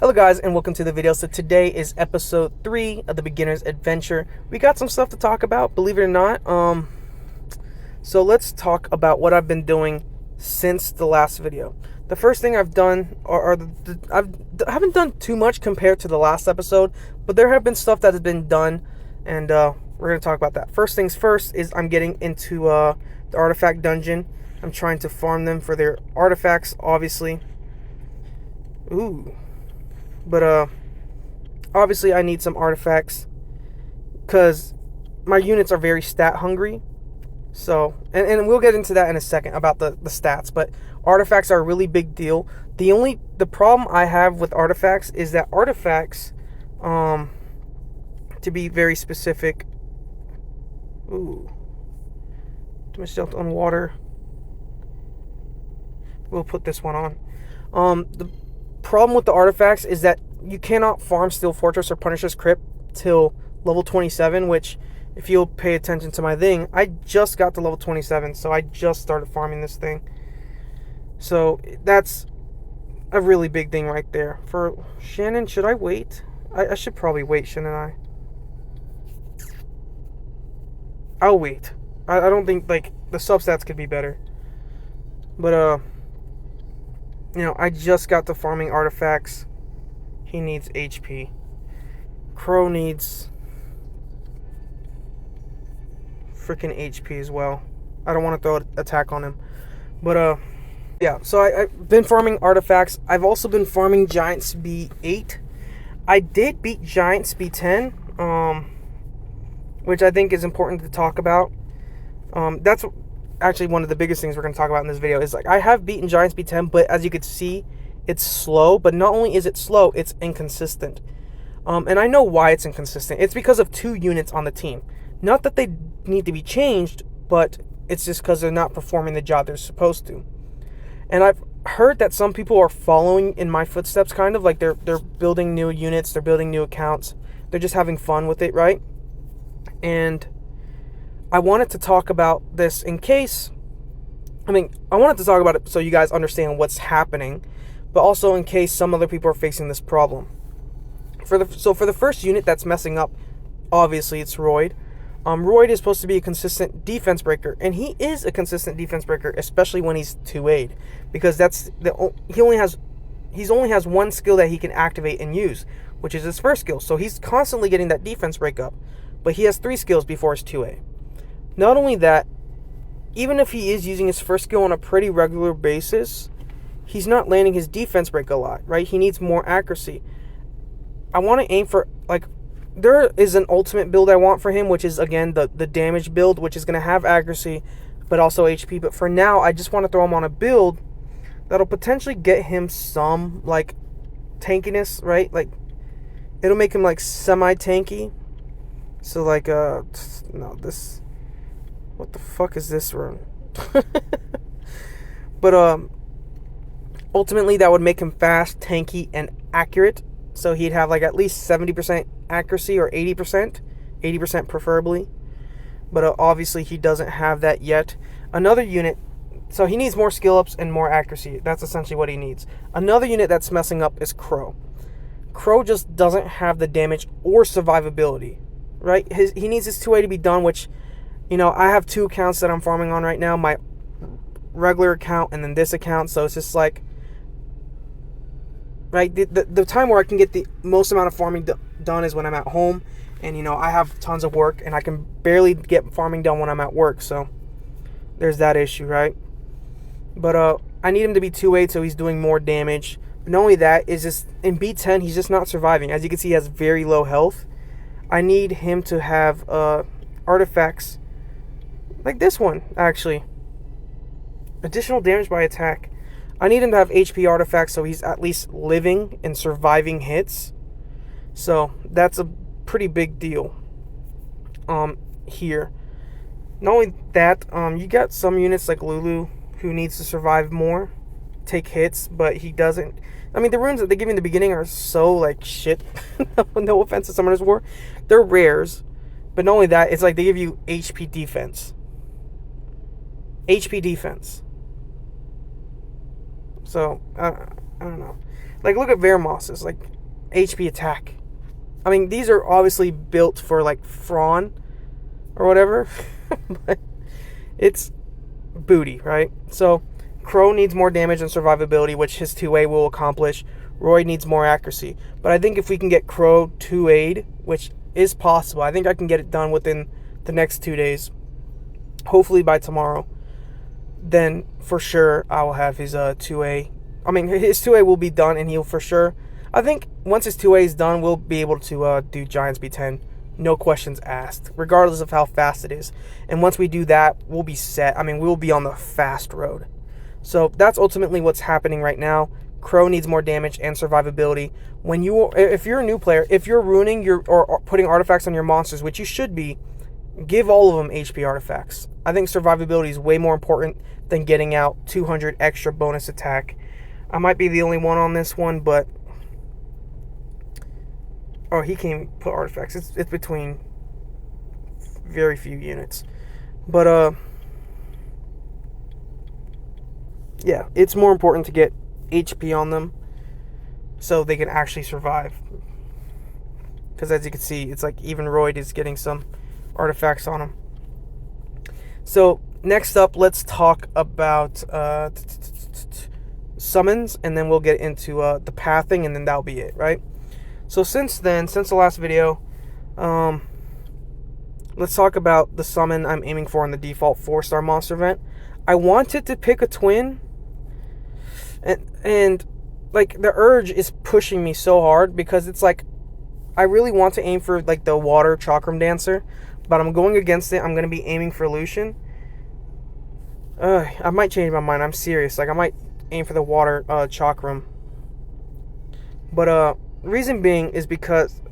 Hello guys and welcome to the video. So today is episode 3 of the beginner's adventure. We got some stuff to talk about, believe it or not. So let's talk about what I've been doing since the last video. The first thing I've done, I haven't done too much compared to the last episode, but there have been stuff that has been done, and we're going to talk about that. First things first is I'm getting into the artifact dungeon. I'm trying to farm them for their artifacts, obviously. Ooh. But obviously I need some artifacts because my units are very stat hungry. So, and we'll get into that in a second about the stats, but artifacts are a really big deal. The problem I have with artifacts is that artifacts, to be very specific, too much delta on water. We'll put this one on. The problem with the artifacts is that you cannot farm Steel Fortress or Punisher's Crypt till level 27, which, if you'll pay attention to my thing, I just got to level 27, so I just started farming this thing. So that's a really big thing right there. For Shannon, should I wait? I should probably wait, shouldn't I? I'll wait. I don't think, like, the substats could be better. But, you know, I just got to farming artifacts. He needs HP. Crow needs freaking HP as well. I don't want to throw an attack on him. But, yeah, so I've been farming artifacts. I've also been farming Giant Speed 8. I did beat Giant Speed 10, which I think is important to talk about. That's actually one of the biggest things we're going to talk about in this video. Is like, I have beaten Giant Speed 10, but as you can see, it's slow. But not only is it slow, it's inconsistent. And I know why it's inconsistent. It's because of 2 units on the team. Not that they need to be changed, but it's just because they're not performing the job they're supposed to. And I've heard that some people are following in my footsteps, kind of like they're building new units, they're building new accounts, they're just having fun with it, right? And I wanted to talk about this in case, I wanted to talk about it so you guys understand what's happening, but also in case some other people are facing this problem. For the first unit that's messing up, obviously it's Royd. Royd is supposed to be a consistent defense breaker, and he is a consistent defense breaker, especially when he's 2A'd, because he only has one skill that he can activate and use, which is his first skill. So he's constantly getting that defense break up, but he has 3 skills before his 2A. Not only that, even if he is using his first skill on a pretty regular basis, he's not landing his defense break a lot, right? He needs more accuracy. I want to aim for, like, there is an ultimate build I want for him, which is, again, the damage build, which is going to have accuracy, but also HP. But for now, I just want to throw him on a build that'll potentially get him some, like, tankiness, right? Like, it'll make him, like, semi-tanky. So, like, no, this... What the fuck is this rune? But, ultimately, that would make him fast, tanky, and accurate. So he'd have, like, at least 70% accuracy or 80% preferably. But obviously he doesn't have that yet. Another unit, so he needs more skill ups and more accuracy. That's essentially what he needs. Another unit that's messing up is Crow. Crow just doesn't have the damage or survivability, right? He needs his 2A to be done, which, you know, I have 2 accounts that I'm farming on right now. My regular account and then this account. So it's just like, right, the time where I can get the most amount of farming done is when I'm at home. And, you know, I have tons of work, and I can barely get farming done when I'm at work. So there's that issue, right? But I need him to be 2A, so he's doing more damage. But not only that, is just in B10, he's just not surviving. As you can see, he has very low health. I need him to have artifacts like this one, actually. Additional damage by attack. I need him to have HP artifacts so he's at least living and surviving hits. So that's a pretty big deal here. Not only that, you got some units like Lulu who needs to survive more, take hits, but he doesn't. I mean, the runes that they give you in the beginning are so, like, shit. No offense to Summoner's War. They're rares. But not only that, it's like they give you HP defense. HP defense. So, I don't know. Like, look at Vermos's, like, HP attack. I mean, these are obviously built for, like, Thrawn or whatever. But it's booty, right? So, Crow needs more damage and survivability, which his 2A will accomplish. Roy needs more accuracy. But I think if we can get Crow 2A'd, which is possible, I think I can get it done within the next 2 days. Hopefully by tomorrow. Then, for sure, I will have his 2A. I mean, his 2A will be done, and he'll for sure... I think once his 2A is done, we'll be able to do Giants B10. No questions asked, regardless of how fast it is. And once we do that, we'll be set. I mean, we'll be on the fast road. So that's ultimately what's happening right now. Crow needs more damage and survivability. If you're a new player, if you're ruining or putting artifacts on your monsters, which you should be, give all of them HP artifacts. I think survivability is way more important than getting out 200 extra bonus attack. I might be the only one on this one, but... Oh, he can't put artifacts. It's between very few units. But, yeah, it's more important to get HP on them so they can actually survive. Because as you can see, it's like even Royd is getting some artifacts on him. So, next up, let's talk about summons, and then we'll get into the pathing, and then that'll be it, right? So since the last video, let's talk about the summon I'm aiming for in the default 4-star monster event. I wanted to pick a twin, and like the urge is pushing me so hard because it's like I really want to aim for like the water Chakram Dancer, but I'm going against it. I'm going to be aiming for Lucian. I might change my mind. I'm serious. Like I might aim for the water Chakram. But reason being is because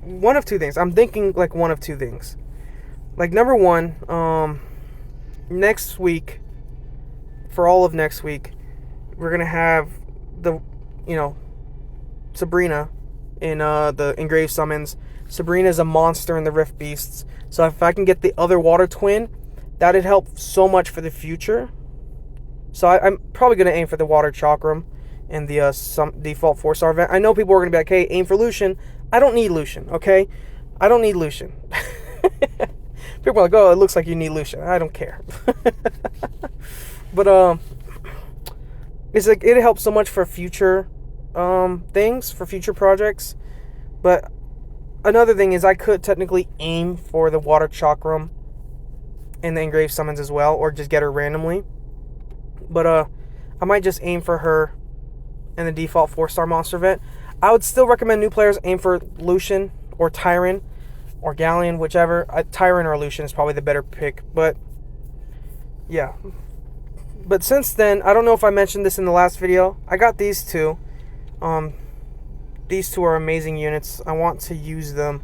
one of two things. I'm thinking like one of two things. Like number one, next week, for all of next week, we're gonna have the, Sabrina in the engraved summons. Sabrina is a monster in the Rift Beasts. So if I can get the other water twin, that'd help so much for the future. So I'm probably gonna aim for the water Chakram in the default 4-star event. I know people are going to be like, hey, aim for Lucian. I don't need Lucian, okay? I don't need Lucian. People are like, oh, it looks like you need Lucian. I don't care. But, it's like, it helps so much for future things, for future projects. But another thing is I could technically aim for the water Chakram in the engraved summons as well, or just get her randomly. But, I might just aim for her in the default 4-star monster event. I would still recommend new players aim for Lucian or Tyron or Galleon, whichever. Tyron or Lucian is probably the better pick, but yeah. But since then, I don't know if I mentioned this in the last video. I got these two. These two are amazing units. I want to use them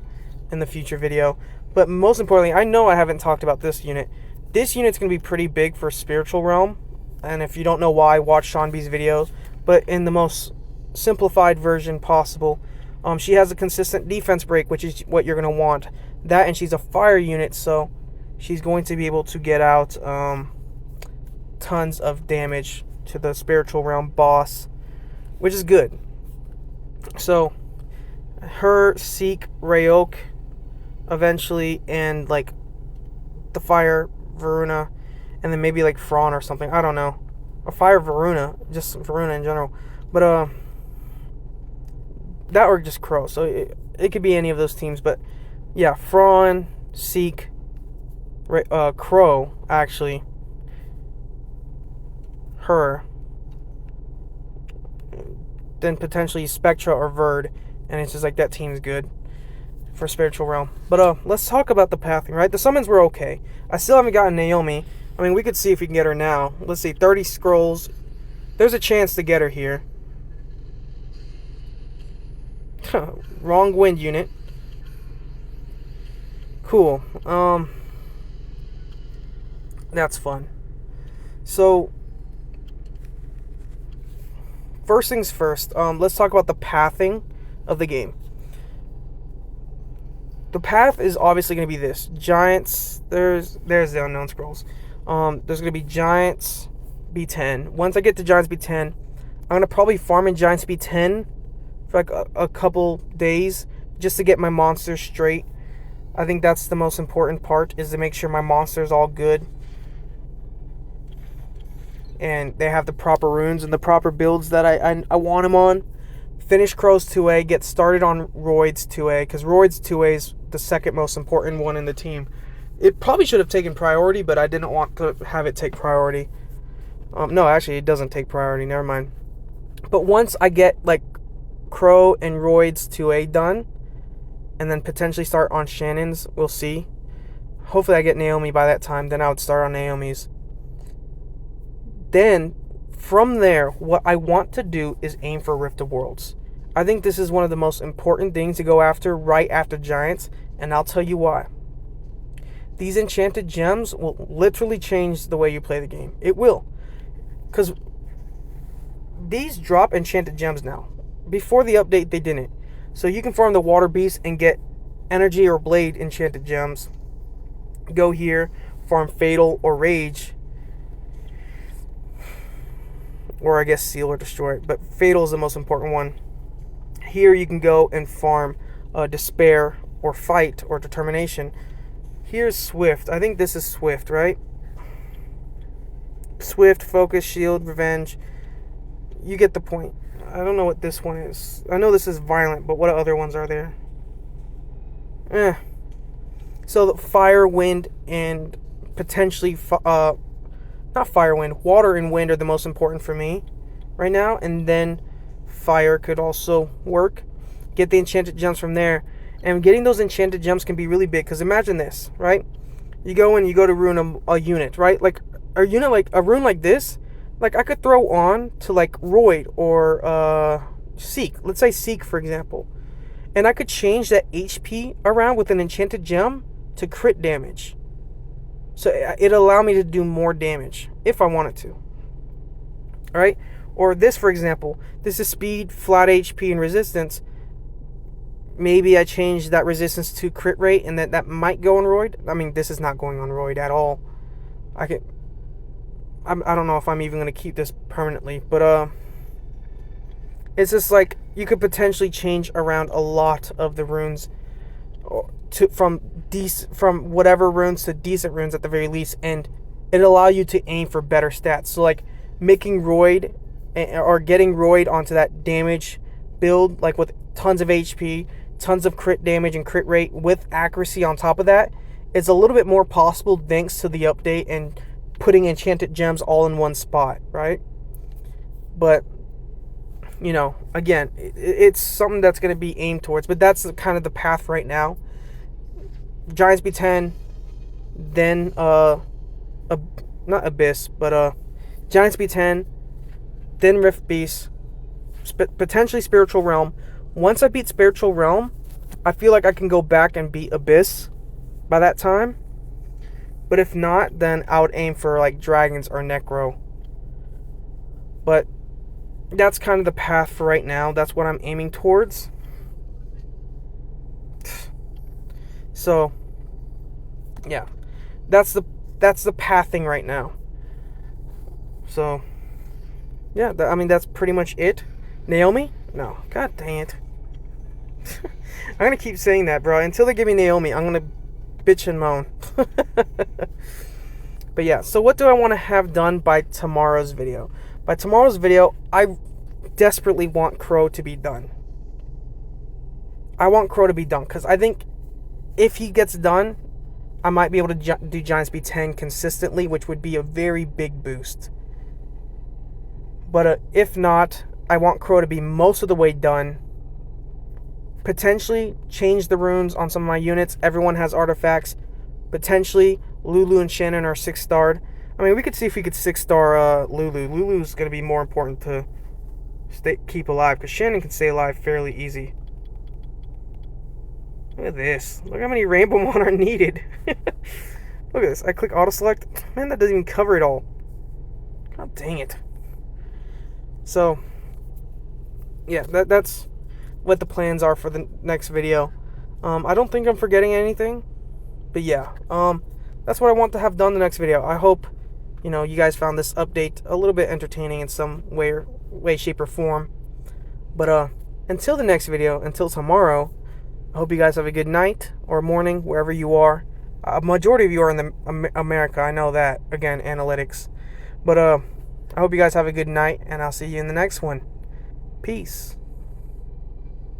in the future video. But most importantly, I know I haven't talked about this unit. This unit's going to be pretty big for Spiritual Realm. And if you don't know why, watch Sean B's videos. But in the most simplified version possible, she has a consistent defense break, which is what you're going to want. That, and she's a fire unit, so she's going to be able to get out tons of damage to the Spiritual Realm boss, which is good. So, her, Seek, Rayok, eventually, and like the fire Varuna, and then maybe like Thrawn or something. I don't know. Or fire Varuna, just Varuna in general. But that or just Crow. So it could be any of those teams. But yeah, Thrawn, Seek, Crow, actually, her, then potentially Spectra or Verd, and it's just like that team's good for Spiritual Realm. But let's talk about the pathing, right? The summons were okay. I still haven't gotten Naomi. I mean, we could see if we can get her now. Let's see, 30 scrolls. There's a chance to get her here. Wrong wind unit. Cool. That's fun. So, first things first, let's talk about the pathing of the game. The path is obviously going to be this. Giants, there's the unknown scrolls. There's going to be Giants B10. Once I get to Giants B10, I'm going to probably farm in Giant Speed 10 for like a couple days just to get my monsters straight. I think that's the most important part, is to make sure my monster's all good and they have the proper runes and the proper builds that I want them on. Finish Crow's 2A, get started on Royd's 2A, because Royd's 2A is the second most important one in the team. It probably should have taken priority, but I didn't want to have it take priority. No, actually, it doesn't take priority. Never mind. But once I get like Crow and Royd's 2A done, and then potentially start on Shannon's, we'll see. Hopefully I get Naomi by that time, then I would start on Naomi's. Then, from there, what I want to do is aim for Rift of Worlds. I think this is one of the most important things to go after right after Giants, and I'll tell you why. These enchanted gems will literally change the way you play the game. It will. Because these drop enchanted gems now. Before the update, they didn't. So you can farm the Water Beast and get Energy or Blade enchanted gems. Go here, farm Fatal or Rage. Or I guess Seal or Destroy. But Fatal is the most important one. Here you can go and farm Despair or Fight or Determination. Here's Swift. I think this is Swift, right? Swift, Focus, Shield, Revenge. You get the point. I don't know what this one is. I know this is Violent, but what other ones are there? So the Fire, Wind, and potentially not Fire, Wind. Water and Wind are the most important for me right now. And then Fire could also work. Get the enchanted gems from there. And getting those enchanted gems can be really big. Because imagine this, right? You go to ruin a unit, right? Like a unit, like a rune like this. Like I could throw on to like Royd or Seek. Let's say Seek, for example. And I could change that HP around with an enchanted gem to crit damage. So it allowed me to do more damage if I wanted to. Alright? Or this, for example. This is speed, flat HP, and resistance. Maybe I change that resistance to crit rate, and that might go on Royd. I mean, this is not going on Royd at all. I don't know if I'm even going to keep this permanently, but it's just like you could potentially change around a lot of the runes from whatever runes to decent runes at the very least, and it allow you to aim for better stats. So like making Royd or getting Royd onto that damage build, like with tons of HP, tons of crit damage and crit rate with accuracy on top of that, is a little bit more possible thanks to the update and putting enchanted gems all in one spot, right? But you know, again, it's something that's going to be aimed towards, but that's kind of the path right now. Giant Speed 10, then not Abyss, but Giant Speed 10, then Rift Beast, potentially Spiritual Realm. Once I beat Spiritual Realm, I feel like I can go back and beat Abyss by that time. But if not, then I would aim for like Dragons or Necro. But that's kind of the path for right now. That's what I'm aiming towards. So, yeah. That's the pathing right now. So, yeah, I mean, that's pretty much it. Naomi? No. God dang it. I'm going to keep saying that, bro. Until they give me Naomi, I'm going to bitch and moan. But yeah, so what do I want to have done by tomorrow's video? By tomorrow's video, I desperately want Crow to be done. I want Crow to be done, because I think if he gets done, I might be able to do Giant Speed 10 consistently, which would be a very big boost. But if not, I want Crow to be most of the way done. Potentially change the runes on some of my units. Everyone has artifacts. Potentially Lulu and Shannon are 6-starred. I mean, we could see if we could 6-star Lulu. Lulu's going to be more important to keep alive, because Shannon can stay alive fairly easy. Look at this. Look how many Rainbow Mon are needed. Look at this. I click auto select. Man, that doesn't even cover it all. God dang it. So, yeah, that's what the plans are for the next video. I don't think I'm forgetting anything. But yeah, that's what I want to have done the next video. I hope, you guys found this update a little bit entertaining in some way or way, shape, or form. But until the next video, until tomorrow, I hope you guys have a good night or morning wherever you are. A majority of you are in the America. I know that. Again, analytics. But I hope you guys have a good night, and I'll see you in the next one. Peace.